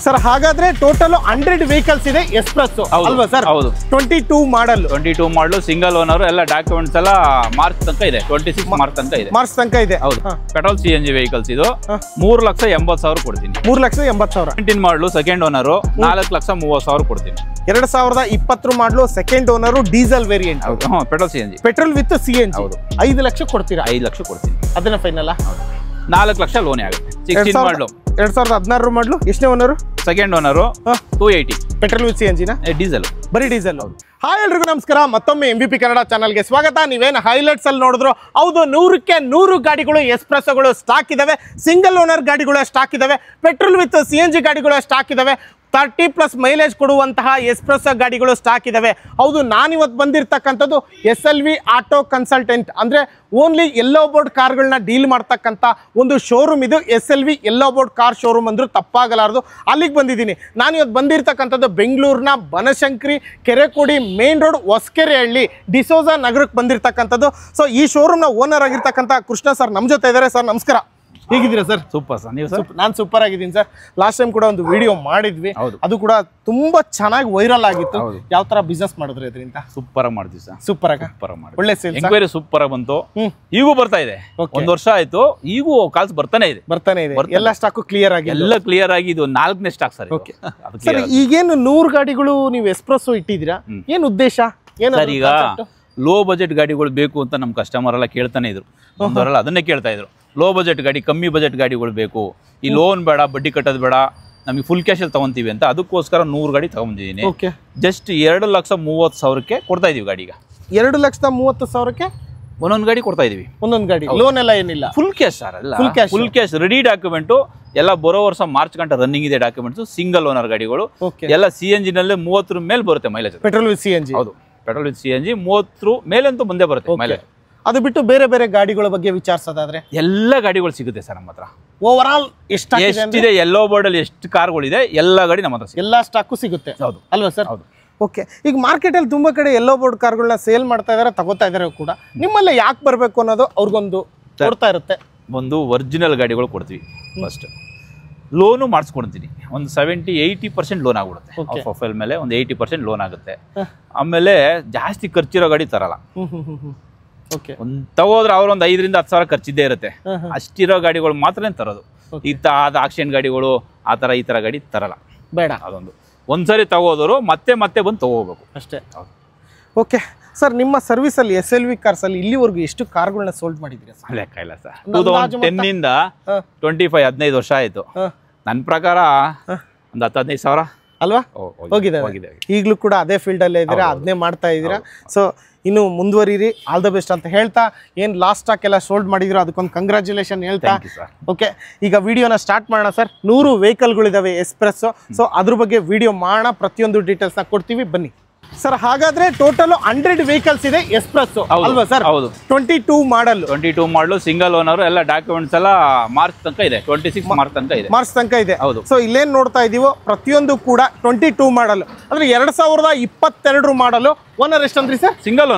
Sir ಹಾಗಾದ್ರೆ total 100 vehicles ಇದೆ espresso ಅಲ್ವಾ ಸರ್? ಹೌದು. 22 ಮಾಡಲ್ ಸಿಂಗಲ್ ಓನರ್ ಎಲ್ಲ ಡಾಕ್ಯುಮೆಂಟ್ಸ್ ಎಲ್ಲ ಮಾರ್ಚ್ ತನಕ ಇದೆ. 26 ಮಾರ್ಚ್ ತನಕ ಇದೆ. ಮಾರ್ಚ್ ತನಕ ಇದೆ. ಹೌದು. ಪೆಟ್ರೋಲ್ CNG ವೆಹಿಕಲ್ಸ್ ಇದು 3,80,000 ಕೊಡ್ತೀನಿ. 3,80,000. 17 ಮಾಡಲು ಸೆಕೆಂಡ್ ಓನರ್ 4,30,000 ಕೊಡ್ತೀನಿ. 2020 ಮಾಡಲು second owner diesel variant. Petrol CNG. Petrol with CNG. 5 lakh ಕೊಡ್ತೀರಾ? 5 ಲಕ್ಷ ಕೊಡ್ತೀನಿ. ಅದನ್ನ ಫೈನಲ್ 4 ಲಕ್ಷ ಲೋನ್ ಆಗುತ್ತೆ. 16 ಮಾಡಲು 2016 ಮಾಡಲು ಎಷ್ಟನೇ owner? Second owner 280. Petrol with CNG ನ? ಡೀಸೆಲ್. ಬರೀ ಡೀಸೆಲ್. ಹಾಯ್ ಎಲ್ರಿಗೂ ನಮಸ್ಕಾರ, ಮತ್ತೊಮ್ಮೆ MVP ಕನ್ನಡ ಚಾನಲ್ಗೆ ಸ್ವಾಗತ. ನೀವೇನು ಹೈಲೈಟ್ಸ್ ಅಲ್ಲಿ ನೋಡಿದ್ರು ಹೌದು, 100ಕ್ಕೆ 100 ಗಾಡಿಗಳು ಎಸ್ಪ್ರೆಸ್ಸೋಗಳು ಸ್ಟಾಕ್ ಇದಾವೆ. ಸಿಂಗಲ್ ಓನರ್ ಗಾಡಿಗಳು ಸ್ಟಾಕ್ ಇದಾವೆ. ಪೆಟ್ರೋಲ್ ವಿತ್ CNG ಗಾಡಿಗಳು ಸ್ಟಾಕ್ ಇದಾವೆ. 30+ ಮೈಲೇಜ್ ಕೊಡುವಂತಹ ಎಸ್ಪ್ರೆಸ್ಸೋ ಗಾಡಿಗಳು ಸ್ಟಾಕ್ ಇದಾವೆ. ಹೌದು, ನಾನಿವತ್ತು ಬಂದಿರತಕ್ಕಂಥದ್ದು SLV ಆಟೋ ಕನ್ಸಲ್ಟೆಂಟ್, ಅಂದರೆ ಓನ್ಲಿ ಯೆಲ್ಲೋ ಬೋರ್ಡ್ ಕಾರ್ಗಳನ್ನ ಡೀಲ್ ಮಾಡ್ತಕ್ಕಂಥ ಒಂದು ಶೋರೂಮ್ ಇದು. SLV yellow board car showroom ಅಂದರೂ ತಪ್ಪಾಗಲಾರದು. ಅಲ್ಲಿಗೆ ಬಂದಿದ್ದೀನಿ. ನಾನಿವತ್ತು ಬಂದಿರತಕ್ಕಂಥದ್ದು ಬೆಂಗಳೂರಿನ ಬನಶಂಕರಿ ಕೆರೆಕೋಡಿ ಮೇನ್ ರೋಡ್ ಹೊಸಕೆರೆಹಳ್ಳಿ ಡಿಸೋಜಾ ನಗರಕ್ಕೆ ಬಂದಿರತಕ್ಕಂಥದ್ದು. ಸೊ ಈ ಶೋರೂಮ್ನ ಓನರ್ ಆಗಿರ್ತಕ್ಕಂಥ ಕೃಷ್ಣ ಸರ್ ನಮ್ಮ ಜೊತೆ ಇದ್ದಾರೆ. ಸರ್ ನಮಸ್ಕಾರ, ಹೇಗಿದ್ದೀರಾ ಸರ್? Super sir. ನೀವು ಸರ್? ನಾನು ಸೂಪರ್ ಆಗಿದ್ದೀನಿ ಸರ್. ಲಾಸ್ಟ್ ಟೈಮ್ ಕೂಡ ಒಂದು ವಿಡಿಯೋ ಮಾಡಿದ್ವಿ, ಅದು ಕೂಡ ತುಂಬಾ ಚೆನ್ನಾಗಿ ವೈರಲ್ ಆಗಿತ್ತು. ಯಾವ ತರ ಬಿಸ್ನೆಸ್ ಮಾಡಿದ್ರಿ ಅದರಿಂದ? ಸೂಪರ್ ಆಗಿ ಮಾಡ್ತೀವಿ ಸರ್. ಸೂಪರ್ ಆಗಿ ಒಳ್ಳೆ ಸೇಲ್ಸ್, ಎಂಕ್ವೈರಿ ಸೂಪರ್ ಆಗಿ ಬಂತು. ಈಗೂ ಬರ್ತಾ ಇದೆ. 1 ವರ್ಷ ಆಯ್ತು, ಈಗೂ ಕಾಲ್ಸ್ ಬರ್ತಾನೆ ಇದೆ. ಎಲ್ಲ ಸ್ಟಾಕ್ ಕ್ಲಿಯರ್ ಆಗಿ, ಎಲ್ಲ ಕ್ಲಿಯರ್ ಆಗಿ. ಇದು 4ನೇ ಸ್ಟಾಕ್ ಸರ್. ಸರ್ ಈಗೇನು 100 ಗಾಡಿಗಳು ನೀವು ಎಸ್ಪ್ರೆಸ್ಸೋ ಇಟ್ಟಿದ್ದೀರಾ, ಏನು ಉದ್ದೇಶ ಏನು ಸರ್? ಈಗ ಲೋ ಬಜೆಟ್ ಗಾಡಿಗಳು ಬೇಕು ಅಂತ ನಮ್ಮ ಕಸ್ಟಮರ್ ಎಲ್ಲ ಕೇಳ್ತಾನೆ ಇದ್ರು. ಒಂದವರೆಲ್ಲ ಅದನ್ನೇ ಕೇಳ್ತಾ ಇದ್ರು. ಲೋ ಬಜೆಟ್ ಗಾಡಿ, ಕಮ್ಮಿ ಬಜೆಟ್ ಗಾಡಿಗಳು ಬೇಕು, ಈ ಲೋನ್ ಬೇಡ, ಬಡ್ಡಿ ಕಟ್ಟೋದು ಬೇಡ, ನಮಗೆ ಫುಲ್ ಕ್ಯಾಶಲ್ಲಿ ತಗೊಂತೀವಿ ಅಂತ. ಅದಕ್ಕೋಸ್ಕರ 100 ಗಾಡಿ ತಗೊಂಡಿದ್ದೀನಿ. ಜಸ್ಟ್ 2,30,000ಕ್ಕೆ ಕೊಡ್ತಾ ಇದೀವಿ ಗಾಡಿಗ. 2,30,000ಕ್ಕೆ ಒಂದೊಂದು ಗಾಡಿ ಕೊಡ್ತಾ ಇದೀವಿ. ಒಂದೊಂದು ಗಾಡಿ ಲೋನ್ ಎಲ್ಲ ಏನಿಲ್ಲ, ಫುಲ್ ಕ್ಯಾಶ್ ಸರ್. ಎಲ್ಲ ಫುಲ್ ಕ್ಯಾಶ್, ರೆಡಿ ಡಾಕ್ಯುಮೆಂಟು ಎಲ್ಲ. ಬರೋ ವರ್ಷ ಮಾರ್ಚ್ ಗಂಟೆ ರನ್ನಿಂಗ್ ಇದೆ ಡಾಕ್ಯುಮೆಂಟ್ಸ್. ಸಿಂಗಲ್ ಓನರ್ ಗಾಡಿಗಳು ಎಲ್ಲ CNG ನಲ್ಲೇ 30 ಮೇಲೆ ಬರುತ್ತೆ ಮೈಲೇಜ್. Petrol with CNG. ಹೌದು, ಪೆಟ್ರೋಲ್ ವಿತ್ CNG 30 ಮೇಲಂತೂ ಬಂದೇ ಬರುತ್ತೆ ಮೈಲೇಜ್. ಅದು ಬಿಟ್ಟು ಬೇರೆ ಬೇರೆ ಗಾಡಿಗಳ ಬಗ್ಗೆ ವಿಚಾರಿಸೋದಾದ್ರೆ ಎಲ್ಲ ಗಾಡಿಗಳು ಸಿಗುತ್ತೆ ಸರ್ ನಮ್ಮ ಹತ್ರ. ಓವರ್ ಆಲ್ ಎಷ್ಟಿದೆ? ಯೆಲ್ಲೋ ಬೋರ್ಡ್ ಅಲ್ಲಿ ಎಷ್ಟು ಕಾರ್ಗಳಿದೆ ಎಲ್ಲ ಗಾಡಿ ನಮ್ಮ ಹತ್ರ ಎಲ್ಲ ಸ್ಟಾಕು ಸಿಗುತ್ತೆ. ಹೌದು ಅಲ್ವಾ ಸರ್? ಹೌದು. ಓಕೆ, ಈಗ ಮಾರ್ಕೆಟಲ್ಲಿ ತುಂಬಾ ಕಡೆ ಯೆಲ್ಲೋ ಬೋರ್ಡ್ ಕಾರ್ಗಳನ್ನ ಸೇಲ್ ಮಾಡ್ತಾ ಇದಾರೆ, ತಗೋತಾ ಇದಾರೆ ಕೂಡ. ನಿಮ್ಮಲ್ಲಿ ಯಾಕೆ ಬರಬೇಕು ಅನ್ನೋದು ಅವ್ರಿಗೊಂದು ಕೊಡ್ತಾ ಇರುತ್ತೆ. ಒಂದು ಒರಿಜಿನಲ್ ಗಾಡಿಗಳು ಕೊಡ್ತೀವಿ. ಫಸ್ಟ್ ಲೋನು ಮಾಡಿಸ್ಕೊಡ್ತೀನಿ. ಒಂದು 70-80% ಲೋನ್ ಆಗ್ಬಿಡುತ್ತೆ. ಪ್ರೊಫೈಲ್ ಮೇಲೆ ಒಂದು 80% ಲೋನ್ ಆಗುತ್ತೆ. ಆಮೇಲೆ ಜಾಸ್ತಿ ಖರ್ಚಿರೋ ಗಾಡಿ ತರಲ್ಲ. ಒಂದು ತಗೋದ್ರೆ ಅವ್ರ ಒಂದು 5,000-10,000 ಖರ್ಚಿದ್ದೇ ಇರುತ್ತೆ. ಅಷ್ಟಿರೋ ಗಾಡಿಗಳು ಮಾತ್ರ ತರೋದು. ಆಕ್ಷನ್ ಗಾಡಿಗಳು ಆ ಥರ ಈ ಥರ ಗಾಡಿ ತರಲ್ಲ, ಬೇಡ. ಅದೊಂದು ಒಂದ್ಸರಿ ತಗೋದವರು ಮತ್ತೆ ಮತ್ತೆ ಬಂದು ತಗೋಬೇಕು ಅಷ್ಟೇ. ಓಕೆ ಸರ್, ನಿಮ್ಮ ಸರ್ವಿಸಲ್ಲಿ SLV ಕಾರ್ಸಲ್ಲಿ ಇಲ್ಲಿವರೆಗೂ ಎಷ್ಟು ಕಾರ್ಗಳನ್ನ ಸೋಲ್ಡ್ ಮಾಡಿದ್ದೀರಾ? ಲೆಕ್ಕ ಇಲ್ಲ ಸರ್. 2010 25-15 ವರ್ಷ ಆಯಿತು. ನನ್ನ ಪ್ರಕಾರ ಒಂದು 10-15 ಸಾವಿರ ಅಲ್ವಾ ಹೋಗಿದೆ. ಈಗಲೂ ಕೂಡ ಅದೇ ಫೀಲ್ಡಲ್ಲೇ ಇದ್ದೀರಾ, ಅದನ್ನೇ ಮಾಡ್ತಾ ಇದ್ದೀರಾ. ಸೊ ಇನ್ನು ಮುಂದುವರಿರಿ, ಆಲ್ ದ ಬೆಸ್ಟ್ ಅಂತ ಹೇಳ್ತಾ, ಏನು ಲಾಸ್ಟ್ ಸ್ಟಾಕ್ ಎಲ್ಲ ಸೋಲ್ಡ್ ಮಾಡಿದ್ರು ಅದಕ್ಕೊಂದು ಕಂಗ್ರ್ಯಾಚುಲೇಷನ್ ಹೇಳ್ತಾ. ಓಕೆ, ಈಗ ವಿಡಿಯೋನ ಸ್ಟಾರ್ಟ್ ಮಾಡೋಣ ಸರ್. 100 ವೆಹಿಕಲ್ಗಳಿದಾವೆ ಎಸ್ಪ್ರೆಸ್ಸೋ. ಸೊ ಅದ್ರ ಬಗ್ಗೆ ವಿಡಿಯೋ ಮಾಡೋಣ, ಪ್ರತಿಯೊಂದು ಡೀಟೇಲ್ಸ್ನ ಕೊಡ್ತೀವಿ, ಬನ್ನಿ ಸರ್. ಹಾಗಾದ್ರೆ ಟೋಟಲ್ 100 ವೆಹಿಕಲ್ಸ್ ಇದೆ ಎಸ್ಪ್ರೆಸ್ಸೋ ಅಲ್ವಾ ಸರ್? ಹೌದು. 22 ಮಾಡಲು ಸಿಂಗಲ್ ಓನರ್ ಎಲ್ಲ ಡಾಕ್ಯುಮೆಂಟ್ಸ್ ಎಲ್ಲ ಮಾರ್ಚ್ ತನಕ ಇದೆ. 26 ಮಾರ್ಚ್ ತನಕ ಇದೆ. ಹೌದು. ಸೊ ಇಲ್ಲೇನ್ ನೋಡ್ತಾ ಇದೀವೋ ಪ್ರತಿಯೊಂದು ಕೂಡ 22 ಮಾಡಲ್, ಅಂದ್ರೆ 2022 ಮಾಡಲು. ಓನರ್ ಎಷ್ಟಂದ್ರಿ ಸರ್?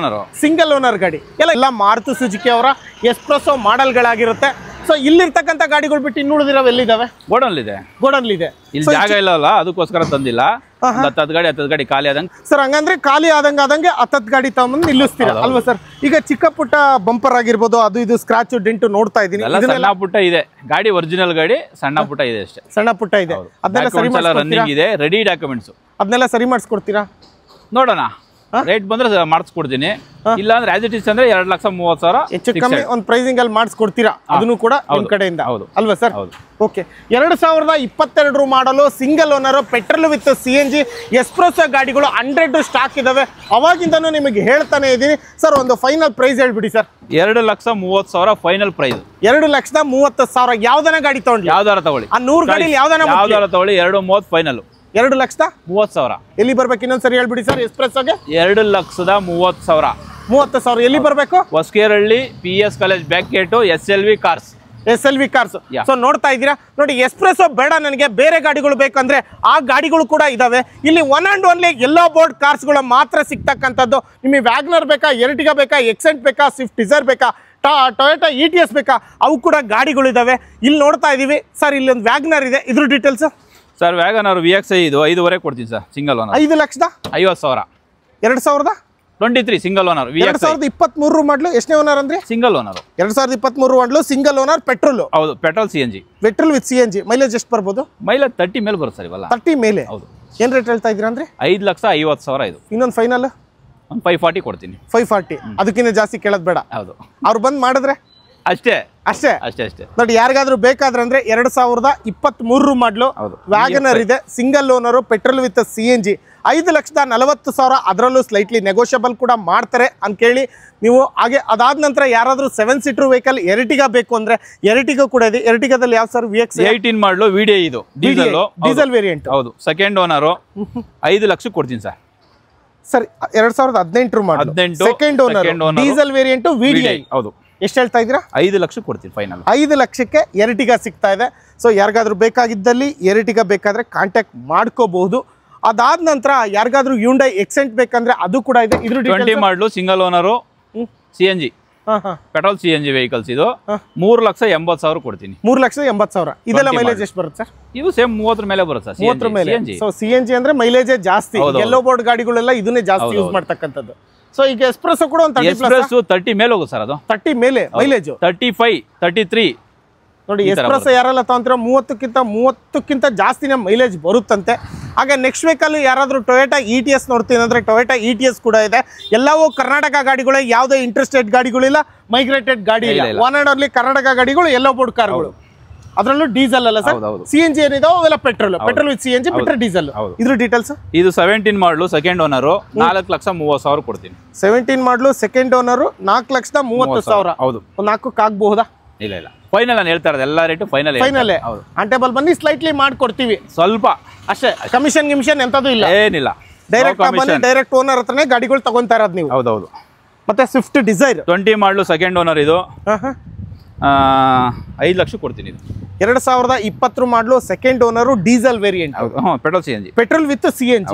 ಸಿಂಗಲ್ ಓನರ್ ಗಾಡಿ ಎಲ್ಲ ಮಾರುತಿ ಸುಜುಕಿ ಅವರ ಎಸ್ಪ್ರೆಸ್ಸೋ ಮಾಡೆಲ್ಗಳಾಗಿರುತ್ತೆ. ಸೊ ಇಲ್ಲಿರ್ತಕ್ಕಂಥ ಗಾಡಿಗಳು ಬಿಟ್ಟು ಇನ್ನುಳಿದಿರೋ ಎಲ್ಲಿದ್ದಾವೆ? ಗೋಡನ್ಲಿದೆ. ಇಲ್ಲಿ ಜಾಗ ಇಲ್ಲ, ಅದಕ್ಕೋಸ್ಕರ ತಂದಿಲ್ಲ. 10 ಗಾಡಿ ಖಾಲಿ ಆದಂಗೆ ಸರ್. ಹಂಗಂದ್ರೆ ಖಾಲಿ ಆದಂಗೆ 10 ಗಾಡಿ ತಗೊಂಡು ನಿಲ್ಲಿಸ್ತೀರಾ ಅಲ್ವಾ ಸರ್? ಈಗ ಚಿಕ್ಕ ಪುಟ್ಟ ಬಂಪರ್ ಆಗಿರ್ಬೋದು, ಅದು ಇದು ಸ್ಕ್ರಾಚ್ ಡೆಂಟ್ ನೋಡ್ತಾ ಇದೀನಿ. ಸಣ್ಣ ಪುಟ್ಟ ಇದೆ ಗಾಡಿ, ಒರಿಜಿನಲ್ ಗಾಡಿ ಸಣ್ಣ ಪುಟ್ಟ ಇದೆ ಅಷ್ಟೇ. ಸಣ್ಣ ಪುಟ್ಟ ಇದೆ, ಅದನ್ನೆಲ್ಲ ರನ್ನಿಂಗ್ ಇದೆ, ರೆಡಿ ಡಾಕ್ಯುಮೆಂಟ್ಸ್. ಅದನ್ನೆಲ್ಲ ಸರಿ ಮಾಡಿಸ್ಕೊಡ್ತೀರಾ? ನೋಡೋಣ, ರೇಟ್ ಬಂದ್ರೆ ಮಾಡಿಸ್ಕೊಡ್ತೀನಿ. ಇಲ್ಲ ಅಂದ್ರೆ ಆಸ್ ಇಟ್ ಇಸ್ ಅಂದ್ರೆ 2,30,000 ಹೆಚ್ಚು ಕಮ್ಮಿ ಒಂದು ಪ್ರೈಸಿಂಗ್ ಅಲ್ಲಿ ಮಾಡಿಸ್ಕೊಡ್ತೀರಾ? ಅದನ್ನು ಕೂಡ ನಿಮ್ ಕಡೆಯಿಂದ ಅಲ್ವಾ ಸರ್? ಓಕೆ, 2022 ಮಾಡಲು single owner petrol with CNG espresso ಗಾಡಿಗಳು 100 ಸ್ಟಾಕ್ ಇದಾವೆ. ಅವಾಗಿಂದನೂ ನಿಮಗೆ ಹೇಳ್ತಾನೆ ಇದ್ದೀನಿ ಸರ್. ಒಂದು ಫೈನಲ್ ಪ್ರೈಸ್ ಹೇಳ್ಬಿಡಿ ಸರ್. 2,30,000 ಫೈನಲ್ ಪ್ರೈಸ್. 2,30,000 ಯಾವ್ದನ ಗಾಡಿ ತಗೊಂಡು ಯಾವ್ದಾರ ತಗೊಳ್ಳಿ. ಆ 100 ಗಾಡಿ ಯಾವ್ದಾರ ತಗೊಳ್ಳಿ. 2,30,000 ಫೈನಲ್. 2,30,000 ಎಲ್ಲಿ ಬರ್ಬೇಕು? ಇನ್ನೊಂದ್ಸರಿ ಹೇಳ್ಬಿಡಿ ಸರ್. ಎಸ್ಪ್ರೆಸ್ಸೋಗೆ 2,30,000 ಎಲ್ಲಿ ಬರ್ಬೇಕು? Hosakerehalli PS college back gate, SLV cars. So ನೋಡ್ತಾ ಇದ್ದೀರಾ ನೋಡಿ, ಎಸ್ಪ್ರೆಸ್ಸೋ ಬೇಡ ನನಗೆ, ಬೇರೆ ಗಾಡಿಗಳು ಬೇಕಂದ್ರೆ ಆ ಗಾಡಿಗಳು ಕೂಡ ಇದಾವೆ. ಇಲ್ಲಿ one and only yellow board ಕಾರ್ಸ್ಗಳು ಮಾತ್ರ ಸಿಗ್ತಕ್ಕಂಥದ್ದು. ನಿಮಗೆ ವ್ಯಾಗ್ನರ್ ಬೇಕಾ, ಎರ್ಟಿಗಾ ಬೇಕಾ, ಎಕ್ಸೆಂಟ್ ಬೇಕಾ, ಸ್ವಿಫ್ಟ್ ಡಿಸೈರ್ ಬೇಕಾ, ಟೊಯೋಟಾ ETS ಬೇಕಾ, ಅವು ಕೂಡ ಗಾಡಿಗಳು ಇದಾವೆ. ಇಲ್ಲಿ ನೋಡ್ತಾ ಇದೀವಿ ಸರ್. ಇಲ್ಲೊಂದು ವ್ಯಾಗ್ನರ್ ಇದೆ, ಇದ್ರ ಡೀಟೇಲ್ಸ್ ಸರ್ ವ್ಯಾಗನರ್ VXI ಇದು 5.5 ಕೊಡ್ತೀನಿ sir single owner 5,50,000 2023 single owner 2023 ಮಾಡಲು ಎಷ್ಟನೇ ಓನರ್ ಅಂದ್ರೆ ಸಿಂಗಲ್ ಓನರ್ 2023 ಮಾಡಲು ಸಿಂಗಲ್ ಓನರ್ ಪೆಟ್ರೋಲ್ ಹೌದು petrol CNG petrol with CNG mileage ಎಷ್ಟು ಬರ್ಬೋದು ಮೈಲೇಜ್ 30 ಮೇಲೆ ಬರುತ್ತೆ ಸರ್ ಇವೆಲ್ಲ 30 ಮೇಲೆ ಹೌದು ಏನ್ ರೇಟ್ ಹೇಳ್ತಾ ಇದ್ದೀರಾ ಅಂದ್ರೆ 5,50,000 ಇದು ಇನ್ನೊಂದು ಫೈನಲ್ ಒಂದು 540 ಕೊಡ್ತೀನಿ 540 ಅದಕ್ಕಿಂತ ಜಾಸ್ತಿ ಕೇಳೋದು ಬೇಡ ಹೌದು ಅವ್ರು ಬಂದು ಮಾಡಿದ್ರೆ ಅಷ್ಟೇ ಅಷ್ಟೇ ಅಷ್ಟೇ ಅಷ್ಟೇ ನೋಡಿ ಯಾರಿಗಾದ್ರೂ ಬೇಕಾದ್ರೆ ಅಂದ್ರೆ 2023 ಮಾಡಲು ಹೌದು ವ್ಯಾಗನರ್ ಇದೆ single owner petrol with CNG 5,40,000 ಅದರಲ್ಲೂ ಸ್ಲೈಟ್ಲಿ ನೆಗೋಷಿಯಬಲ್ ಕೂಡ ಮಾಡ್ತಾರೆ ಅಂತ ಕೇಳಿ ನೀವು ಹಾಗೆ ಅದಾದ ನಂತರ ಯಾರಾದರೂ 7 ಸೀಟರ್ ವೆಹಿಕಲ್ ಎರ್ಟಿಗಾ ಬೇಕು ಅಂದ್ರೆ ಎರ್ಟಿಗಾ ಕೂಡ ಇದೆ ಎರ್ಟಿಗಾದಲ್ಲಿ ಯಾವ ಸರ್ VXI 18 ಮಾಡಲು VDI ಇದು ಡೀಸೆಲ್ ವೇರಿಯಂಟ್ ಹೌದು ಸೆಕೆಂಡ್ ಓನರು 5 ಲಕ್ಷ ಕೊಡ್ತೀನಿ ಸರ್ ಸರ್ 2018 ಮಾಡಲು second owner diesel variant VDI ಹೌದು ಎಷ್ಟು ಹೇಳ್ತಾ ಇದ್ದೀರಾ 5 ಲಕ್ಷ ಕೊಡ್ತೀನಿ ಫೈನಲ್ 5 ಲಕ್ಷಕ್ಕೆ ಎರ್ಟಿಗಾ ಸಿಗ್ತಾ ಇದೆ ಸೊ ಯಾರಿಗಾದ್ರೂ ಬೇಕಾಗಿದ್ದಲ್ಲಿ ಎರ್ಟಿಗಾ ಬೇಕಾದ್ರೆ ಕಾಂಟ್ಯಾಕ್ಟ್ ಮಾಡ್ಕೋಬಹುದು ಅದಾದ ನಂತರ ಯಾರಿಗಾದ್ರೂ Hyundai Accent ಬೇಕಂದ್ರೆ ಅದು ಕೂಡ ಇದೆ ಇದ್ರ 20 ಮಾಡಲು single owner CNG petrol CNG vehicles ಇದು 3,80,000 ಕೊಡ್ತೀನಿ 3,80,000 ಇದೆಲ್ಲ ಮೈಲೇಜ್ ಎಷ್ಟು ಬರುತ್ತೆ ಸರ್ ಇವು ಸೇಮ್ 30 ಮೇಲೆ ಬರುತ್ತೆ ಸರ್ 30 ಮೇಲೆ ಸೊ CNG ಅಂದ್ರೆ ಮೈಲೇಜೇ ಜಾಸ್ತಿ ಯೆಲ್ಲೋ ಬೋರ್ಡ್ ಗಾಡಿಗಳೆಲ್ಲ ಇದನ್ನೇ ಜಾಸ್ತಿ ಯೂಸ್ ಮಾಡ್ತಕ್ಕಂಥದ್ದು ಸೊ ಈಗ ಎಸ್ಪ್ರೆಸೋ ಕೂಡ ಒಂದು 30 ಮೇಲೆ ಹೋಗುತ್ತೆ ಸರ್ ಅದು 30 ಮೇಲೆ ಮೈಲೇಜ್ 35 33 ನೋಡಿ ಎಸ್ಪ್ರೆಸೋ ಯಾರೆಲ್ಲ ತಗೊಂತೀರ 30ಕ್ಕಿಂತ ಜಾಸ್ತಿನೇ ಮೈಲೇಜ್ ಬರುತ್ತಂತೆ ಹಾಗೆ ನೆಕ್ಸ್ಟ್ ವೆಹಿಕಲ್ ಯಾರಾದರೂ ಟೊಯೋಟಾ ETS ನೋಡ್ತೀನಿ ಅಂದರೆ ಟೊಯೋಟಾ ETS ಕೂಡ ಇದೆ ಎಲ್ಲವೂ ಕರ್ನಾಟಕ ಗಾಡಿಗಳೇ ಯಾವುದೇ ಇಂಟರ್ಸ್ಟೇಟ್ ಗಾಡಿಗಳಿಲ್ಲ ಮೈಗ್ರೇಟೆಡ್ ಗಾಡಿ ಇಲ್ಲ ಒನ್ ಆ್ಯಂಡ್ ಓನ್ಲಿ ಕರ್ನಾಟಕ ಗಾಡಿಗಳು ಎಲ್ಲೋ ಬೋರ್ಡ್ ಕಾರ್ಗಳು ಅದರಲ್ಲೂ ಡೀಸೆಲ್ ಅಲ್ಲ ಸರ್ CNG ಏನಿದಾವೆ ಅವೆಲ್ಲ ಪೆಟ್ರೋಲ್ ವಿತ್ CNG ಬಿಟ್ಟರೆ ಡೀಸೆಲ್ ಇದ್ರ ಡೀಟೇಲ್ಸ್ ಇದು 17 ಮಾಡಲು ಸೆಕೆಂಡ್ ಓನರು 4,30,000 ಕೊಡ್ತೀನಿ 17 ಮಾಡಲು ಸೆಕೆಂಡ್ ಓನರು 4,30,000 ಹೌದು 4ಕ್ಕೆ ಆಗಬಹುದಾ ಇಲ್ಲ ಇಲ್ಲ ಫೈನಲ್ ನಾನು ಹೇಳ್ತಾ ಇರೋದು ಎಲ್ಲ ರೇಟು ಫೈನಲ್ ಆಂಟೇಬಲ್ ಬನ್ನಿ ಸ್ಲೈಟ್ಲಿ ಮಾಡ್ಕೊಡ್ತೀವಿ ಸ್ವಲ್ಪ ಅಷ್ಟೇ ಕಮಿಷನ್ ಎಂತದ್ದು ಇಲ್ಲ ಏನಿಲ್ಲ ಡೈರೆಕ್ಟ್ ಬನ್ನಿ ಡೈರೆಕ್ಟ್ ಓನರ್ ಹತ್ರನೇ ಗಾಡಿಗಳು ತಗೊಂತಾ ಇರೋದು ನೀವು ಹೌದೌದು ಮತ್ತೆ ಸ್ವಿಫ್ಟ್ ಡಿಸೈರ್ 20 ಮಾಡಲು ಸೆಕೆಂಡ್ ಓನರ್ ಇದು 5 ಲಕ್ಷ ಕೊಡ್ತೀನಿ ಇದು 2020 ಮಾಡಲು second owner diesel variant petrol CNG petrol with CNG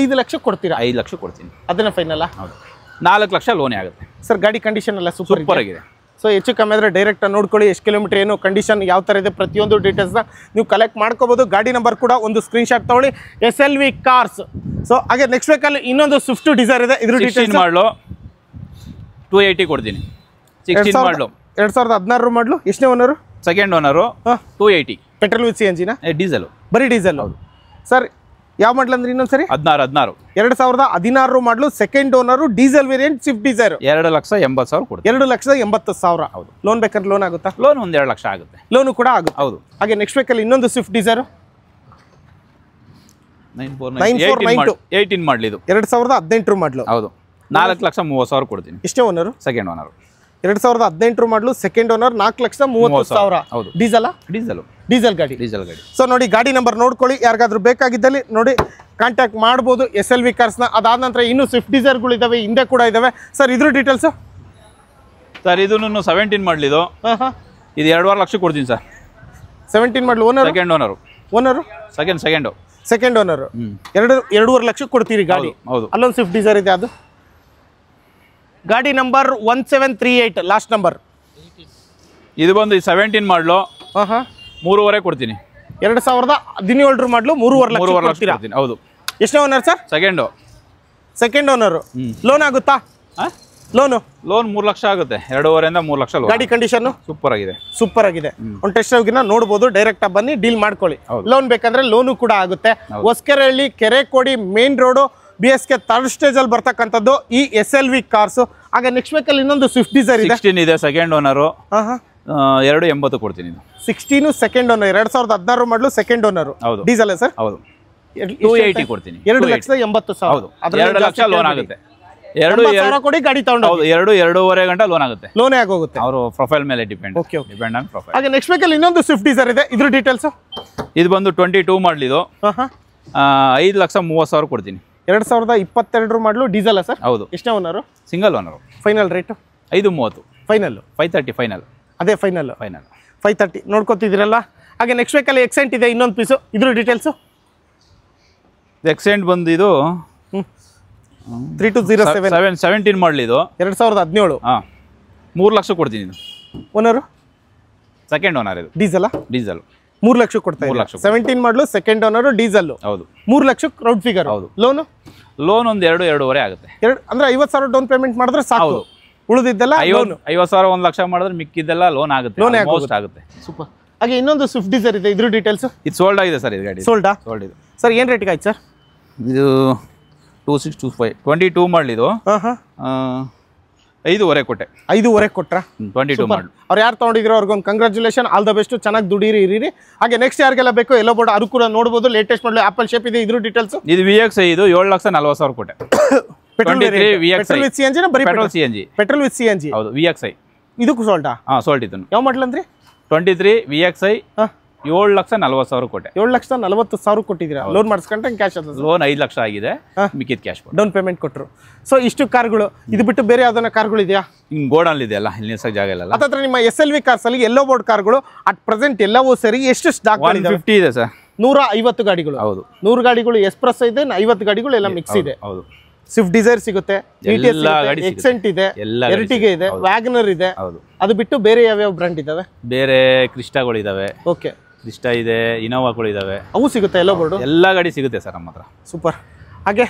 5 lakh ಕೊಡ್ತೀರಾ 5 ಲಕ್ಷ ಕೊಡ್ತೀನಿ ಅದನ್ನ ಫೈನಲ್ ಹೌದು 4 ಲಕ್ಷ ಲೋನೇ ಆಗುತ್ತೆ ಸರ್ ಗಾಡಿ ಕಂಡೀಷನ್ ಎಲ್ಲ ಸೂಪರ್ ಆಗಿದೆ ಸೊ ಹೆಚ್ಚು ಕಮ್ಮಿ ಆದರೆ ಡೈರೆಕ್ಟ್ ನೋಡ್ಕೊಳ್ಳಿ ಎಷ್ಟು ಕಿಲೋಮೀಟರ್ ಏನು ಕಂಡೀಷನ್ ಯಾವ ಥರ ಇದೆ ಪ್ರತಿಯೊಂದು ಡೀಟೇಲ್ಸ್ನ ನೀವು ಕಲೆಕ್ಟ್ ಮಾಡ್ಕೋಬೋದು ಗಾಡಿ ನಂಬರ್ ಕೂಡ ಒಂದು ಸ್ಕ್ರೀನ್ಶಾಟ್ ತೊಗೊಳ್ಳಿ SLV ಕಾರ್ಸ್ ಸೊ ಹಾಗೆ ನೆಕ್ಸ್ಟ್ ವೆಹಿಕಲ್ ಇನ್ನೊಂದು ಸ್ವಿಫ್ಟ್ ಡಿಸೈರ್ ಇದೆ ಇದ್ರ ಡೀಟೇಲ್ಸ್ ಮಾಡಲು 280 ಕೊಡ್ತೀನಿ 16 ಮಾಡಲು 2016 ಮಾಡಲು ಎಷ್ಟನೇ owner second owner 280 petrol with CNG ನಾ ಡೀಸೆಲ್ ಬರೀ ಡೀಸೆಲ್ ಹೌದು ಸರ್ ಯಾವ ಮಾಡಲ್ ಅಂದ್ರೆ ಇನ್ನೊಂದ್ಸರಿ 16 2016 ಮಾಡಲು second owner diesel variant Swift Dzire 2,80,000 ಕೊಡ್ತೀನಿ 2,80,000 ಹೌದು ಲೋನ್ ಬೇಕಾದ್ರೆ ಲೋನ್ ಆಗುತ್ತಾ ಲೋನ್ ಒಂದು 2 ಲಕ್ಷ ಆಗುತ್ತೆ ಲೋನು ಕೂಡ ಆಗುತ್ತೆ ಹೌದು ಹಾಗೆ ನೆಕ್ಸ್ಟ್ ವೆಹಿಕಲ್ ಇನ್ನೊಂದು ಸ್ವಿಫ್ಟ್ ಡಿಸೈರ್ 9492 18 ಮಾಡಲಿ ಇದು 2018 ಮಾಡಲು ಹೌದು 4,30,000 ಕೊಡ್ತೀನಿ ಎಷ್ಟೇ ಓನರು ಸೆಕೆಂಡ್ ಓನರ್ 2018 ಮಾಡಲು ಸೆಕೆಂಡ್ ಓನರ್ 4,30,000 ಹೌದು ಡೀಸೆಲ್ ಗಾಡಿ ಸೊ ನೋಡಿ ಗಾಡಿ ನಂಬರ್ ನೋಡ್ಕೊಳ್ಳಿ ಯಾರಿಗಾದ್ರೂ ಬೇಕಾಗಿದ್ದಲ್ಲಿ ನೋಡಿ ಕಾಂಟ್ಯಾಕ್ಟ್ ಮಾಡ್ಬೋದು SLV ಕಾರ್ಸ್ನ ಅದಾದ ನಂತರ ಇನ್ನೂ ಸ್ವಿಫ್ಟ್ ಡಿಸೈರ್ಗಳು ಇದಾವೆ ಹಿಂದೆ ಕೂಡ ಇದಾವೆ ಸರ್ ಇದ್ರ ಡೀಟೇಲ್ಸ್ ಸರ್ ಇದು 17 ಮಾಡಲಿ ಇದು 2.5 ಲಕ್ಷ ಕೊಡ್ತೀನಿ ಸರ್ 17 ಮಾಡಲು ಓನರ್ ಸೆಕೆಂಡ್ ಓನರ್ 2.5 ಲಕ್ಷ ಕೊಡ್ತೀರಿ ಗಾಡಿ ಹೌದು ಅಲ್ಲೊಂದು ಸ್ವಿಫ್ಟ್ ಡಿಸೈರ್ ಇದೆ ಅದು ಗಾಡಿ ನಂಬರ್ 1738 ಲಾಸ್ಟ್ ನಂಬರ್ ಇದು ಬಂದು 17 ಮಾಡಲು 3.5 ಕೊಡ್ತೀನಿ 2017 ಮಾಡಲು 3.5 ಲಕ್ಷ ಕೊಡ್ತೀನಿ ಹೌದು ಎಷ್ಟನೇ owner sir second owner loan ಆಗುತ್ತಾ ಲೋನ್ 3 ಲಕ್ಷ ಆಗುತ್ತೆ 2.5 ಇಂದ 3 ಲಕ್ಷ ಗಾಡಿ ಕಂಡೀಷನ್ ಸೂಪರ್ ಆಗಿದೆ ಒಂದು ಟೆಸ್ಟ್ ಡ್ರೈವ್ಗಿನ ನೋಡ್ಬೋದು ಡೈರೆಕ್ಟ್ ಬನ್ನಿ ಡೀಲ್ ಮಾಡ್ಕೊಳ್ಳಿ ಲೋನ್ ಬೇಕಂದ್ರೆ ಲೋನು ಕೂಡ ಆಗುತ್ತೆ Hosakerehalli Kerekodi main road BSK third stage ಅಲ್ಲಿ ಬರ್ತಕ್ಕಂಥದ್ದು ಈ SLV ಕಾರ್ಸ್ ಹಾಗೆ ನೆಕ್ಸ್ಟ್ ವೆಹಿಕಲ್ ಇನ್ನೊಂದು ಸ್ವಿಫ್ಟ್ ಡಿಸೈರ್ ಇದೆ 16 ಇದೆ ಸೆಕೆಂಡ್ ಓನರು 2.80 ಕೊಡ್ತೀನಿ 16 ಸೆಕೆಂಡ್ ಓನರ್ 2016 ಮಾಡಲು ಸೆಕೆಂಡ್ ಓನರ್ ಡೀಸೆಲ್ ಸರ್ ಹೌದು 280 ಕೊಡ್ತೀನಿ 2,80,000 ಹೌದು 2 ಲಕ್ಷ ಲೋನ್ ಆಗುತ್ತೆ 2 ಕೊಡಿ ಗಾಡಿ ತಗೊಂಡು ಹೌದು 2.5 ಗಂಟೆ ಲೋನ್ ಆಗುತ್ತೆ ಲೋನೇ ಆಗೋಗುತ್ತೆ ಅವರು ಪ್ರೊಫೈಲ್ ಮೇಲೆ ಡಿಪೆಂಡ್ ಆನ್ ಪ್ರೊಫೈಲ್ ಹಾಗೆ ನೆಕ್ಸ್ಟ್ ವೆಹಿಕಲ್ ಇನ್ನೊಂದು ಸ್ವಿಫ್ಟ್ ಡಿಸೈರ್ ಇದೆ ಇದ್ರ ಡೀಟೇಲ್ಸ್ ಇದು ಬಂದು 22 ಮಾಡಲಿ ಇದು 5,30,000 ಕೊಡ್ತೀನಿ 2022 ಮಾಡಲು ಡೀಸೆಲ್ ಸರ್ ಹೌದು ಎಷ್ಟನೇ owner single owner final rate 530 final 530 final ಅದೇ ಫೈನಲ್ 530 ನೋಡ್ಕೊತಿದ್ದೀರಲ್ಲ ಹಾಗೆ ನೆಕ್ಸ್ಟ್ ವೆಹಿಕಲ್ ಎಕ್ಸೆಂಟ್ ಇದೆ ಇನ್ನೊಂದು ಪೀಸು ಇದ್ರ ಡೀಟೇಲ್ಸ್ ಎಕ್ಸೆಂಟ್ ಬಂದು ಇದು 3207 17 ಮಾಡಲಿ ಇದು 2017 3 ಲಕ್ಷ ಕೊಡ್ತೀನಿ ಇದು ಓನರು ಸೆಕೆಂಡ್ ಓನರ್ ಇದು ಡೀಸೆಲ್ 3 ಲಕ್ಷ ಕೊಡ್ತಾ ಇದ್ದೀರಾ 17 ಮಾಡಲು ಸೆಕೆಂಡ್ ಓನರ್ ಡೀಸೆಲ್ ಹೌದು 3 ಲಕ್ಷ ಕ್ರೌಡ್ ಫಿಗರ್ ಹೌದು ಲೋನು ಲೋನ್ ಒಂದು 2.5 ಆಗುತ್ತೆ ಅಂದ್ರೆ 50,000 ಡೌನ್ ಪೇಮೆಂಟ್ ಮಾಡಿದ್ರೆ ಸಾಕು ಉಳಿದಿದ್ದೆಲ್ಲ 50,000 1 ಲಕ್ಷ ಮಾಡಿದ್ರೆ ಮಿಕ್ಕಿದ್ದೆಲ್ಲ ಲೋನ್ ಆಗುತ್ತೆ ಆಲ್ಮೋಸ್ಟ್ ಆಗುತ್ತೆ ಸೂಪರ್ ಹಾಗೆ ಇನ್ನೊಂದು ಸ್ವಿಫ್ಟ್ ಡಿಸೈರ್ ಇದೆ ಇದ್ರ ಡೀಟೇಲ್ಸ್ ಇದು ಸೋಲ್ಡ್ ಆಗಿದೆ ಸರ್ ಇದು ಗಾಡಿ ಸೋಲ್ಡ್ ಇದೆ ಸರ್ ಏನು ರೇಟಿಗೆ ಆಯ್ತು ಸರ್ ಇದು 2625 22 ಮಾಡಲಿ ಇದು 5.5 ಕೊಟ್ಟೆ 5.5 ಕೊಟ್ರಾ 22 ಮಾಡಲು ಅವ್ರು ಯಾರು ತೊಗೊಂಡಿದ್ರು ಅವ್ರಿಗೊಂದು ಕಂಗ್ರಾಚುಲೇಷನ್ ಆಲ್ ದ ಬೆಸ್ಟ್ ಚೆನ್ನಾಗಿ ದುಡೀರಿ ಇರೀರಿ ಹಾಗೆ ನೆಕ್ಸ್ಟ್ ಯಾರಿಗೆಲ್ಲ ಬೇಕು ಎಲ್ಲೋ ಬೋರ್ಡ್ ಅದು ಕೂಡ ನೋಡ್ಬೋದು ಲೇಟೆಸ್ಟ್ ಮಾಡಲು ಆಪಲ್ ಶೇಪ್ ಇದೆ ಇದ್ರ ಡೀಟೇಲ್ಸ್ ಇದು VXI ಇದು 7,40,000 ಕೊಟ್ಟೆ ಪೆಟ್ರೋಲ್ ವಿತ್ CNG ಬರೀ petrol CNG petrol with CNG ಹೌದು VXI ಇದಕ್ಕೂ ಸೋಲ್ಟಾ ಸೋಲ್ಟ್ ಇದನ್ನು ಯಾವ ಮಾಡಲ್ ಅಂದ್ರಿ 23 VXI 7,40,000 ಕೊಟ್ಟೆ 7,40,000 ಕೊಟ್ಟಿದ್ದೀರಾ ಲೋನ್ ಮಾಡಿಸ್ಕೊಂಡ್ರೆ ಕ್ಯಾಶ್ ಅದ ಲೋನ್ 5 ಲಕ್ಷ ಆಗಿದೆ ಮಿಕ್ಕಿದ ಕ್ಯಾಶ್ ಡೌನ್ ಪೇಮೆಂಟ್ ಕೊಟ್ಟರು ಸೊ ಇಷ್ಟು ಕಾರ್ಗಳು ಇದು ಬಿಟ್ಟು ಬೇರೆ ಯಾವ್ದಾನ ಕಾರ್ಗಳು ಇದೆಯಾ ಹಿಂಗೆ ಗೋಡನ್ ಇದೆಯಲ್ಲ ಇಲ್ಲಿ ನಿಲ್ಸಕ್ಕೆ ಜಾಗ ಇಲ್ಲ ಅದತ್ರ ನಿಮ್ಮ SLV ಕಾರ್ಸ್ ಅಲ್ಲಿ ಎಲ್ಲೋ ಬೋರ್ಡ್ ಕಾರ್ಗಳು ಅಟ್ ಪ್ರೆಸೆಂಟ್ ಎಲ್ಲವೂ ಸರಿ ಎಷ್ಟು ಸ್ಟಾಕ್ 150 ಇದೆ ಸರ್ 150 ಗಾಡಿಗಳು ಹೌದು 100 ಗಾಡಿಗಳು ಎಕ್ಸ್ಪ್ರೆಸ್ ಇದೆ 50 ಗಾಡಿಗಳು ಎಲ್ಲ ಮಿಕ್ಸ್ ಇದೆ ಹೌದು ಸ್ವಿಫ್ಟ್ ಡಿಸೈರ್ ಸಿಗುತ್ತೆ ಎಕ್ಸೆಂಟ್ ಇದೆ ಎರ್ಟಿಗೆ ಇದೆ ವ್ಯಾಗನರ್ ಇದೆ ಅದು ಬಿಟ್ಟು ಬೇರೆ ಯಾವ್ಯಾವ ಬ್ರ್ಯಾಂಡ್ ಇದಾವೆ ಬೇರೆ ಕ್ರಿಸ್ಟಾಗಳು ಇದಾವೆ ಓಕೆ ಕ್ರಿಸ್ಟಾ ಇದೆ ಇನೋವಾಗಳು ಇದಾವೆ ಅವು ಸಿಗುತ್ತೆ ಎಲ್ಲೋ ಬೋರ್ಡು ಎಲ್ಲ ಗಾಡಿ ಸಿಗುತ್ತೆ ಸರ್ ನಮ್ಮ ಹತ್ರ ಸೂಪರ್ ಹಾಗೆ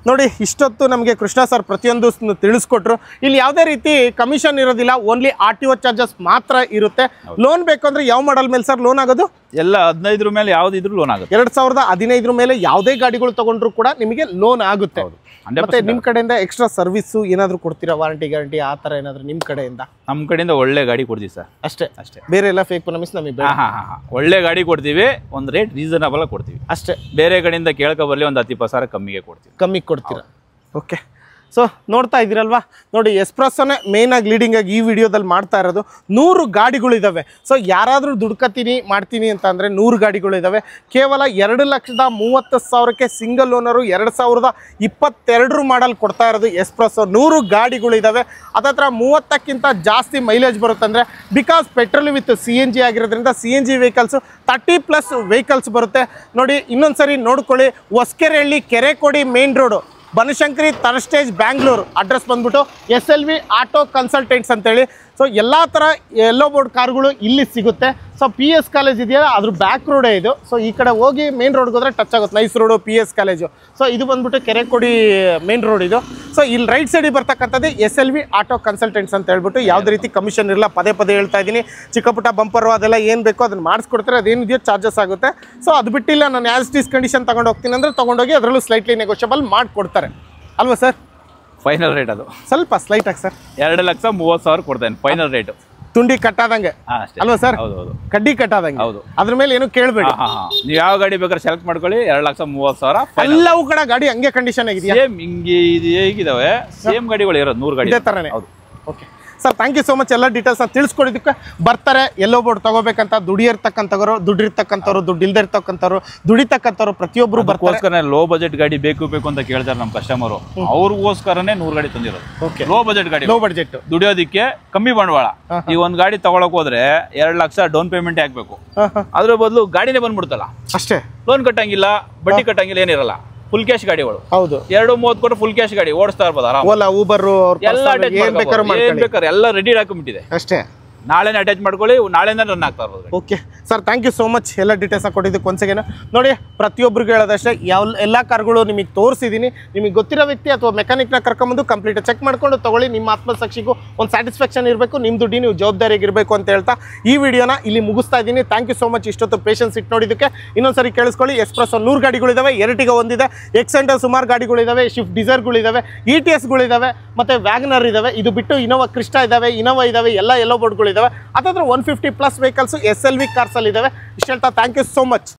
ನೋಡಿ ಇಷ್ಟೊತ್ತು ನಮಗೆ ಕೃಷ್ಣ ಸರ್ ಪ್ರತಿಯೊಂದು ತಿಳಿಸ್ಕೊಟ್ರು ಇಲ್ಲಿ ಯಾವುದೇ ರೀತಿ ಕಮಿಷನ್ ಇರೋದಿಲ್ಲ ಓನ್ಲಿ RTO ಚಾರ್ಜಸ್ ಮಾತ್ರ ಇರುತ್ತೆ ಲೋನ್ ಬೇಕು ಅಂದ್ರೆ ಯಾವ ಮಾಡಲ್ ಮೇಲೆ ಸರ್ ಲೋನ್ ಆಗೋದು ಎಲ್ಲ 15 ಮೇಲೆ ಯಾವ್ದಿದ್ರು ಲೋನ್ ಆಗುತ್ತೆ 2015 ಮೇಲೆ ಯಾವುದೇ ಗಾಡಿಗಳು ತಗೊಂಡ್ರು ಕೂಡ ನಿಮಗೆ ಲೋನ್ ಆಗುತ್ತೆ ಮತ್ತೆ ನಿಮ್ ಕಡೆಯಿಂದ ಎಕ್ಸ್ಟ್ರಾ ಸರ್ವಿಸ್ ಏನಾದ್ರು ಕೊಡ್ತೀರಾ ವಾರಂಟಿ ಗ್ಯಾರಂಟಿ ಆ ತರ ಏನಾದ್ರು ನಿಮ್ ಕಡೆಯಿಂದ ನಮ್ಮ ಕಡೆಯಿಂದ ಒಳ್ಳೆ ಗಾಡಿ ಕೊಡ್ತೀವಿ ಸರ್ ಅಷ್ಟೇ ಬೇರೆ ಎಲ್ಲ ಫೇಕ್ ಪ್ರಾಮಿಸ್ ನಮಗೆ ಬೇಡ ಒಳ್ಳೆ ಗಾಡಿ ಕೊಡ್ತೀವಿ ಒಂದು ರೇಟ್ ರೀಸನಬಲ್ ಕೊಡ್ತೀವಿ ಅಷ್ಟೇ ಬೇರೆ ಕಡೆಯಿಂದ ಕೇಳ್ಕೊ ಬರ್ಲಿ ಒಂದು 10-20,000 ಕಮ್ಮಿಗೆ ಕೊಡ್ತೀರಾ ಓಕೆ ಸೊ ನೋಡ್ತಾ ಇದ್ದೀರಲ್ವಾ ನೋಡಿ ಎಸ್ಪ್ರೆಸ್ಸೋನೇ ಮೇನ್ ಆಗಿ ಲೀಡಿಂಗ್ ಆಗಿ ಈ ವಿಡಿಯೋದಲ್ಲಿ ಮಾಡ್ತಾ ಇರೋದು 100 ಗಾಡಿಗಳಿದ್ದಾವೆ ಸೊ ಯಾರಾದರೂ ದುಡ್ಕತೀನಿ ಮಾಡ್ತೀನಿ ಅಂತ ಅಂದರೆ 100 ಗಾಡಿಗಳಿದ್ದಾವೆ ಕೇವಲ 2,30,000ಕ್ಕೆ ಸಿಂಗಲ್ ಓನರು 2022 ಮಾಡಲ್ ಕೊಡ್ತಾ ಇರೋದು ಎಸ್ಪ್ರೆಸ್ಸೋ 100 ಗಾಡಿಗಳಿದ್ದಾವೆ ಅದತ್ರ 30ಕ್ಕಿಂತ ಜಾಸ್ತಿ ಮೈಲೇಜ್ ಬರುತ್ತೆ ಅಂದರೆ ಬಿಕಾಸ್ ಪೆಟ್ರೋಲ್ ವಿತ್ CNG ಆಗಿರೋದ್ರಿಂದ CNG ವೆಹಿಕಲ್ಸು 30+ ವೆಹಿಕಲ್ಸ್ ಬರುತ್ತೆ ನೋಡಿ ಇನ್ನೊಂದು ಸರಿ ನೋಡ್ಕೊಳ್ಳಿ Hosakerehalli Kerekodi main road Banashankari third stage Bangalore address ಬಂದ್ಬಿಟ್ಟು SLV ಆಟೋ ಕನ್ಸಲ್ಟೆಂಟ್ಸ್ ಅಂತೇಳಿ ಸೊ ಎಲ್ಲ ಥರ ಎಲ್ಲೋ ಬೋರ್ಡ್ ಕಾರ್ಗಳು ಇಲ್ಲಿ ಸಿಗುತ್ತೆ ಸೊ PS ಕಾಲೇಜ್ ಇದೆಯಲ್ಲ ಅದ್ರ ಬ್ಯಾಕ್ ರೋಡೇ ಇದು ಸೊ ಈ ಕಡೆ ಹೋಗಿ ಮೇನ್ ರೋಡ್ಗೆ ಹೋದ್ರೆ ಟಚ್ ಆಗುತ್ತೆ nice road PS college so ಇದು ಬಂದ್ಬಿಟ್ಟು ಕೆರೆಕೋಡಿ ಮೇನ್ ರೋಡ್ ಇದು ಸೊ ಇಲ್ಲಿ ರೈಟ್ ಸೈಡಿಗೆ ಬರ್ತಕ್ಕಂಥದ್ದು SLV ಆಟೋ ಕನ್ಸಲ್ಟೆಂಟ್ಸ್ ಅಂತ ಹೇಳ್ಬಿಟ್ಟು ಯಾವುದೇ ರೀತಿ ಕಮಿಷನ್ ಇರಲ್ಲ ಪದೇ ಹೇಳ್ತಾ ಇದ್ದೀನಿ ಚಿಕ್ಕ ಪುಟ್ಟ ಬಂಪರು ಅದೆಲ್ಲ ಏನು ಬೇಕೋ ಅದನ್ನು ಮಾಡಿಸ್ಕೊಡ್ತಾರೆ ಅದೇನಿದೆಯೋ ಚಾರ್ಜಸ್ ಆಗುತ್ತೆ ಸೊ ಅದು ಬಿಟ್ಟಿಲ್ಲ ನಾನು ಆ್ಯಸ್ ಇಟ್ ಈಸ್ ಕಂಡೀಷನ್ ತೊಗೊಂಡು ಹೋಗ್ತೀನಿ ಅಂದರೆ ತೊಗೊಂಡೋಗಿ ಅದರಲ್ಲೂ ಸ್ಲೈಟ್ಲಿ ನೆಗೋಷಿಯಬಲ್ ಮಾಡಿಕೊಡ್ತಾರೆ ಅಲ್ವಾ ಸರ್ ಫೈನಲ್ ರೇಟ್ ಅದು ಸ್ವಲ್ಪ ಸ್ಲೈಟ್ ಆಗಿ ಸರ್ 2,30,000 ಕೊಡ್ತೇನೆ ಫೈನಲ್ ರೇಟ್ ತುಂಡಿ ಕಟ್ಟಾದಂಗೆ ಅಲ್ವಾ ಸರ್ ಕಡ್ಡಿ ಕಟ್ಟಾದಂಗೆ ಹೌದು ಅದ್ರ ಮೇಲೆ ಏನು ಕೇಳಬೇಡಿ ನೀವು ಯಾವ ಗಾಡಿ ಬೇಕಾದ್ರೆ ಸೆಲೆಕ್ಟ್ ಮಾಡ್ಕೊಳ್ಳಿ 2,30,000 ಎಲ್ಲವೂ ಕಡೆ ಗಾಡಿ ಹಂಗೆ ಕಂಡೀಷನ್ ಆಗಿದೆಯಾ ಸೇಮ್ ಹಿಂಗೆ ಹೇಗಿದಾವೆ ಸೇಮ್ ಗಾಡಿಗಳು ಇರೋದು 100 ಗಾಡಿ ಇದೇ ಥರನೇ ಹೌದು okay sir thank you so much ಎಲ್ಲ ಡೀಟೇಲ್ಸ್ನ ತಿಳಿಸ್ಕೊಡಿದ್ದಕ್ಕೆ ಬರ್ತಾರೆ ಎಲ್ಲೋ ಬೋರ್ಡ್ ತಗೋಬೇಕಂತ ದುಡಿಯಿರ್ತಕ್ಕಂಥವ್ರು ದುಡ್ಡು ಇಲ್ದೇ ಇರ್ತಕ್ಕಂಥವ್ರು ದುಡಿತಕ್ಕಂಥವ್ರು ಪ್ರತಿಯೊಬ್ಬರು ಬರ್ತಾರೆ ಲೋ ಬಜೆಟ್ ಗಾಡಿ ಬೇಕು ಅಂತ ಕೇಳ್ತಾರೆ ನಮ್ಮ ಕಸ್ಟಮರು ಅವ್ರಿಗೋಸ್ಕರನೇ 100 ಗಾಡಿ ತಂದಿರೋದು ಓಕೆ ಲೋ ಬಜೆಟ್ ಗಾಡಿ ಲೋ ಬಜೆಟ್ ದುಡಿಯೋದಕ್ಕೆ ಕಮ್ಮಿ ಬಂಡವಾಳ ಈಗ ಒಂದು ಗಾಡಿ ತಗೊಳಕ್ ಹೋದ್ರೆ 2 ಲಕ್ಷ ಡೌನ್ ಪೇಮೆಂಟ್ ಹಾಕ್ಬೇಕು ಅದ್ರ ಬದಲು ಗಾಡಿನೇ ಬಂದ್ಬಿಡ್ತಲ್ಲ ಅಷ್ಟೇ ಲೋನ್ ಕಟ್ಟಂಗಿಲ್ಲ ಬಡ್ಡಿ ಕಟ್ಟಂಗಿಲ್ಲ ಏನಿರಲ್ಲ ಫುಲ್ ಕ್ಯಾಶ್ ಗಾಡಿಗಳು ಹೌದು 2.30 ಕೊಟ್ಟು ಫುಲ್ ಕ್ಯಾಶ್ ಗಾಡಿ ಓಡಿಸ್ತಾ ಇರ್ಬೋದು ಆರಾಮ ಓಲಾ ಊಬರ್ ಎಲ್ಲ ಬೇಕಾದ್ರೆ ಎಲ್ಲ ರೆಡಿ ಡಾಕ್ಯುಮೆಂಟ್ ಇದೆ ಅಷ್ಟೇ ನಾಳೆನೇ ಅಟ್ಯಾಚ್ ಮಾಡ್ಕೊಳ್ಳಿ ನಾಳೆನೇ ರನ್ ಆಗ್ತಾ ಇರ್ಬೋದು okay sir thank you so much ಎಲ್ಲ ಡೀಟೇಲ್ಸ್ನ ಕೊಟ್ಟಿದ್ದಕ್ಕೆ ಒಂದ್ಸೆಗೆನ ನೋಡಿ ಪ್ರತಿಯೊಬ್ಬರಿಗೆ ಹೇಳೋದಷ್ಟೇ ಎಲ್ಲ ಕಾರ್ಗಳು ನಿಮಗೆ ತೋರಿಸಿದ್ದೀನಿ ನಿಮಗೆ ಗೊತ್ತಿರೋ ವ್ಯಕ್ತಿ ಅಥವಾ ಮೆಕ್ಯಾನಿಕ್ನ ಕರ್ಕೊಂಬಂದು ಕಂಪ್ಲೀಟ್ ಚೆಕ್ ಮಾಡ್ಕೊಂಡು ತೊಗೊಳ್ಳಿ ನಿಮ್ಮ ಆತ್ಮಸಾಕ್ಷಿಗೂ ಒಂದು ಸ್ಯಾಟಿಸ್ಫ್ಯಾಕ್ಷನ್ ಇರಬೇಕು ನಿಮ್ಮ ದುಡ್ಡಿ ನೀವು ಜವಾಬ್ದಾರಿಯಾಗಿರಬೇಕು ಅಂತ ಹೇಳ್ತಾ ಈ ವಿಡಿಯೋನ ಇಲ್ಲಿ ಮುಗಿಸ್ತಾ ಇದ್ದೀನಿ ಥ್ಯಾಂಕ್ ಯು ಸೋ ಮಚ್ ಇಷ್ಟೊತ್ತು ಪೇಷನ್ಸ್ ಇಟ್ಟು ನೋಡಿದ್ದಕ್ಕೆ ಇನ್ನೊಂದ್ಸರಿ ಕೇಳಿಸ್ಕೊಳ್ಳಿ ಎಕ್ಸ್ಪ್ರೆಸ್ 100 ಗಾಡಿಗಳಿದ್ದಾವೆ ಎರ್ಟಿಗಾ ಒಂದಿದೆ ಎಕ್ಸೆಂಟರ್ ಸುಮಾರು ಗಾಡಿಗಳಿದ್ದಾವೆ ಶಿಫ್ಟ್ ಡಿಸೈರ್ಗಳಿದ್ದಾವೆ ETSಗಳಿದ್ದಾವೆ ಮತ್ತು ವ್ಯಾಗನರ್ ಇದ್ದಾವೆ ಇದು ಬಿಟ್ಟು ಇನೋವಾ ಕ್ರಿಸ್ಟಾ ಇದ್ದಾವೆ ಇನೋವಾ ಇದ್ದಾವೆ ಎಲ್ಲ ಎಲ್ಲೋ ಬೋರ್ಡ್ಗಳಿದ್ದಾವೆ ಅದಾದ್ರೆ 150+ ವೆಹಿಕಲ್ಸು SLV ಕಾರ್ಸಲ್ಲಿ ಇದ್ದಾವೆ ಇಷ್ಟು ಹೇಳ್ತಾ ಥ್ಯಾಂಕ್ ಯು ಸೋ ಮಚ್